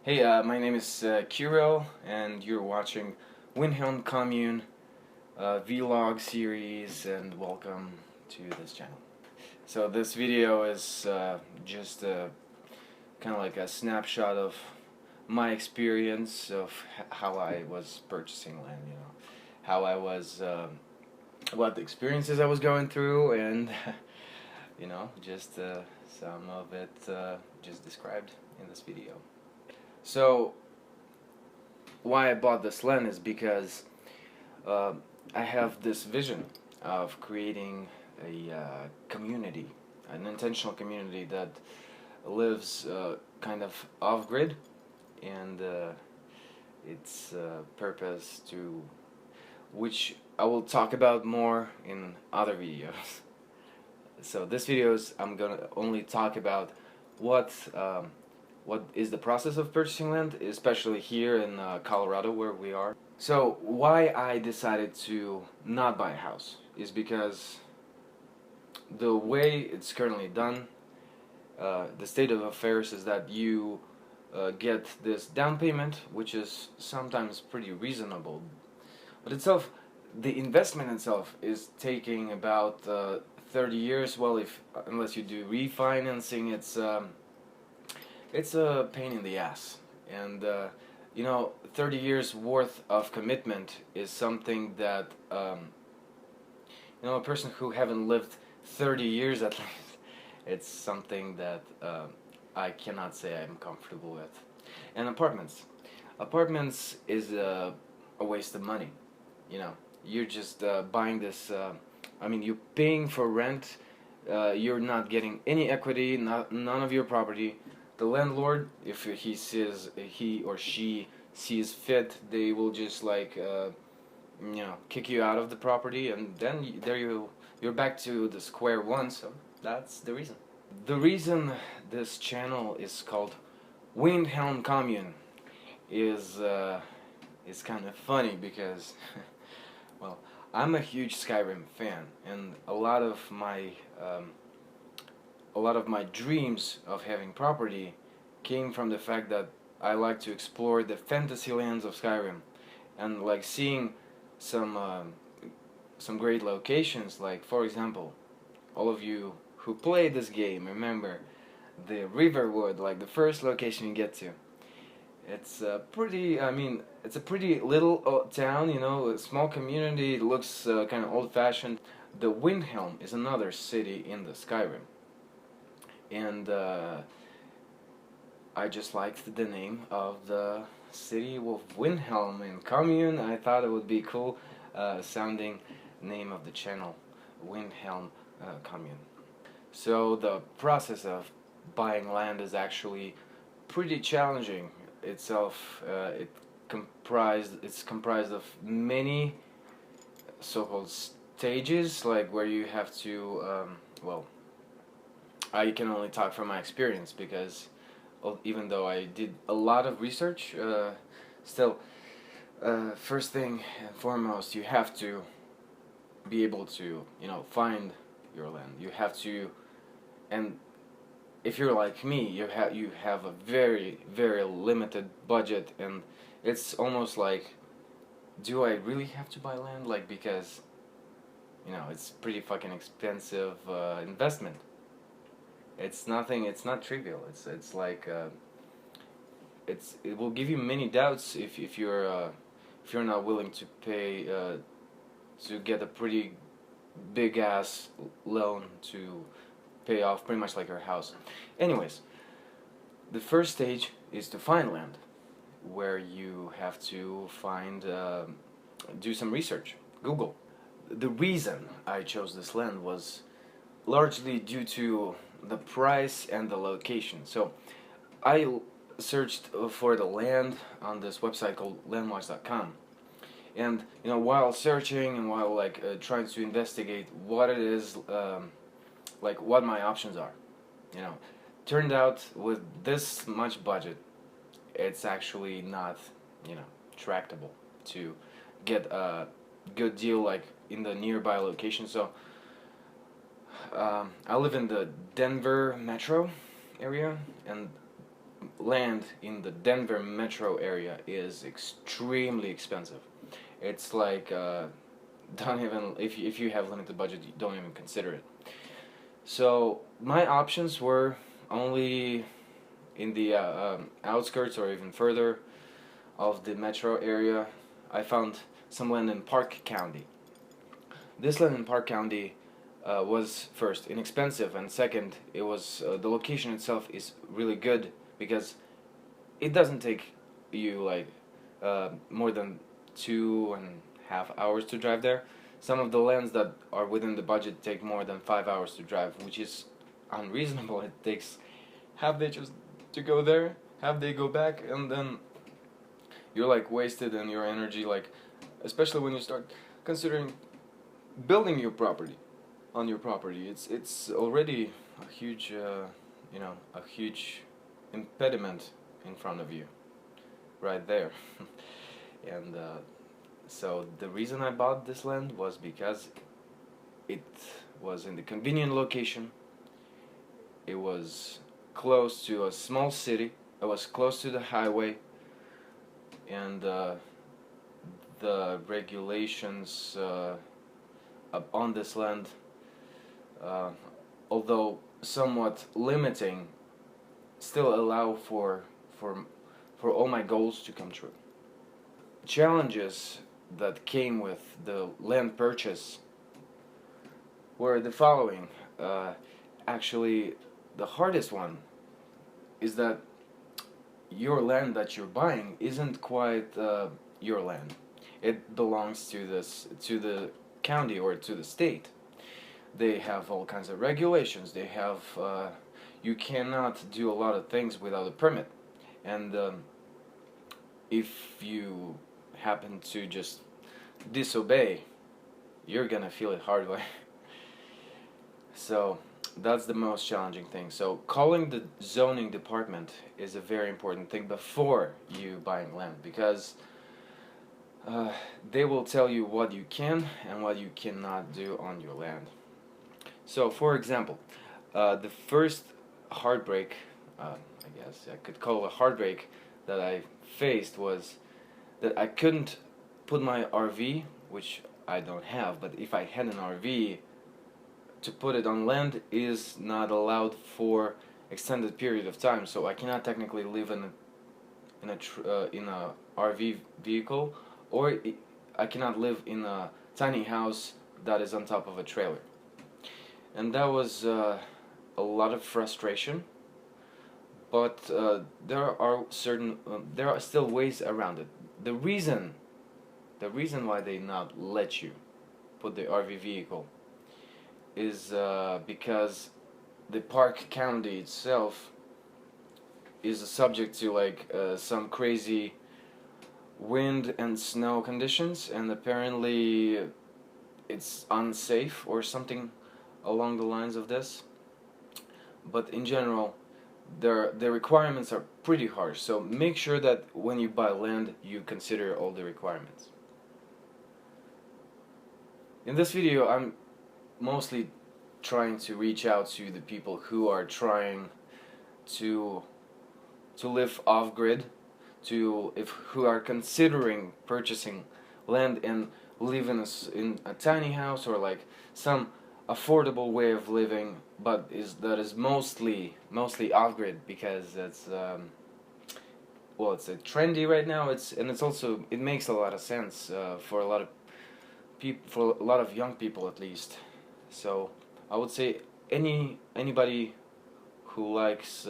Hey, my name is Kirill, and you're watching Windhelm Commune vlog series, and welcome to this channel. So this video is just kind of like a snapshot of my experience of how I was purchasing land. How I was, what the experiences I was going through, and just some of it just described in this video. So why I bought this land is because I have this vision of creating a community, an intentional community that lives kind of off-grid, and its purpose to which I will talk about more in other videos. So this video I'm gonna only talk about what what is the process of purchasing land, especially here in Colorado where we are. So why I decided to not buy a house is because the way it's currently done, the state of affairs is that you get this down payment, which is sometimes pretty reasonable, but itself, the investment itself is taking about 30 years. Well, if unless you do refinancing, it's a pain in the ass, and 30 years worth of commitment is something that a person who haven't lived 30 years at least, it's something that I cannot say I'm comfortable with. And apartments is a waste of money. You're just buying this. You're paying for rent. You're not getting any equity, none of your property. The landlord, if he or she sees fit, they will just kick you out of the property, and then you're back to the square one. So that's the reason. The reason this channel is called Windhelm Commune is kind of funny because well, I'm a huge Skyrim fan, and a lot of my dreams of having property came from the fact that I like to explore the fantasy lands of Skyrim, and like seeing some great locations. Like, for example, all of you who played this game remember the Riverwood, like the first location you get to. It's it's a pretty little town, a small community. It looks kind of old-fashioned. The Windhelm is another city in the Skyrim, and I just liked the name of the city of Windhelm and Commune. I thought it would be cool sounding name of the channel, Windhelm Commune. So the process of buying land is actually pretty challenging itself. It's comprised of many so-called stages, like where you have to I can only talk from my experience because even though I did a lot of research, still, first thing and foremost, you have to be able to, find your land. You have to, and if you're like me, you have a very, very limited budget, and it's almost like, do I really have to buy land? Like, because, it's pretty fucking expensive investment. It's nothing. It's not trivial. It's like it will give you many doubts if you're not willing to pay to get a pretty big ass loan to pay off pretty much like your house. Anyways, the first stage is to find land, where you have to find do some research. Google. The reason I chose this land was largely due to the price and the location. So I searched for the land on this website called landwatch.com, and while searching and while trying to investigate what it is, what my options are, turned out with this much budget, it's actually not tractable to get a good deal like in the nearby location. So I live in the Denver metro area, and land in the Denver metro area is extremely expensive. It's like don't even, if you have limited budget, you don't even consider it. So my options were only in the outskirts or even further of the metro area. I found some land in Park County. This land in Park County was first inexpensive, and second, it was the location itself is really good because it doesn't take you like more than 2.5 hours to drive there. Some of the lands that are within the budget take more than 5 hours to drive, which is unreasonable. It takes half day just to go there, half day go back, and then you're like wasted in your energy, like especially when you start considering building your property on your property. It's already a huge a huge impediment in front of you right there. And so the reason I bought this land was because it was in the convenient location. It was close to a small city. It was close to the highway, and the regulations on this land, although somewhat limiting, still allow for all my goals to come true. Challenges that came with the land purchase were the following. Actually, the hardest one is that your land that you're buying isn't quite your land. It belongs to the county or to the state. They have all kinds of regulations. They have you cannot do a lot of things without a permit, and if you happen to just disobey, you're gonna feel it hard way. So that's the most challenging thing. So calling the zoning department is a very important thing before you buying land, because they will tell you what you can and what you cannot do on your land. So for example, the first heartbreak, I guess I could call a heartbreak, that I faced was that I couldn't put my RV, which I don't have, but if I had an RV, to put it on land is not allowed for extended period of time. So I cannot technically live in a RV vehicle, or I cannot live in a tiny house that is on top of a trailer. And that was a lot of frustration. But there are still ways around it. The reason why they not let you put the RV vehicle is because the Park County itself is subject to like some crazy wind and snow conditions, and apparently it's unsafe or something along the lines of this. But in general, the requirements are pretty harsh, so make sure that when you buy land you consider all the requirements. In this video I'm mostly trying to reach out to the people who are trying to live off-grid, who are considering purchasing land and live in a tiny house or like some affordable way of living, but that is mostly off-grid, because it's it's trendy right now. It's also, it makes a lot of sense for a lot of people, for a lot of young people at least. So I would say anybody who likes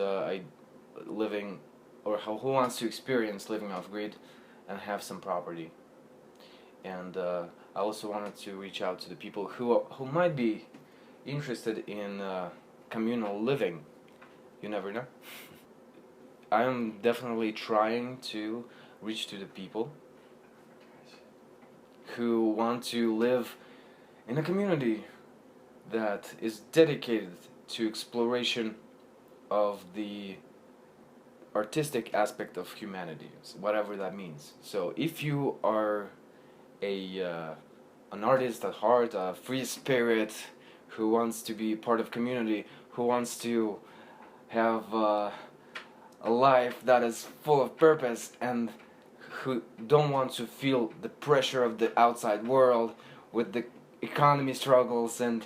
living, or who wants to experience living off-grid and have some property. And I also wanted to reach out to the people who might be interested in communal living. You never know. I am definitely trying to reach to the people who want to live in a community that is dedicated to exploration of the artistic aspect of humanity, whatever that means. So if you are an artist at heart, a free spirit who wants to be part of community, who wants to have a a life that is full of purpose and who don't want to feel the pressure of the outside world with the economy struggles and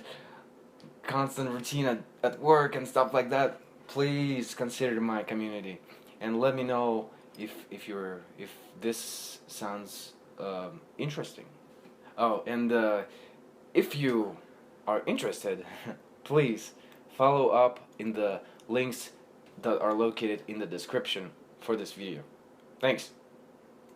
constant routine at work and stuff like that, please consider my community and let me know if this sounds interesting. Oh, and if you are interested, please follow up in the links that are located in the description for this video. Thanks.